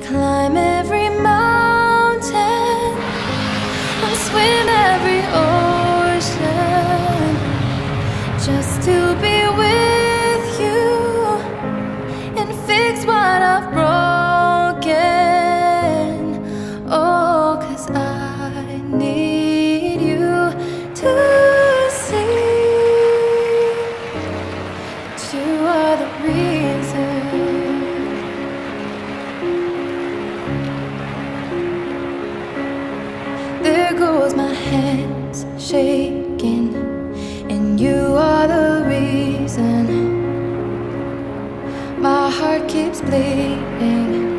climb every mountain and swim every ocean just to be with you and fix what I've broken. Oh, 'cause I need you to see that you are the reason. There goes my hands shaking, and you are the reason. My heart keeps bleeding.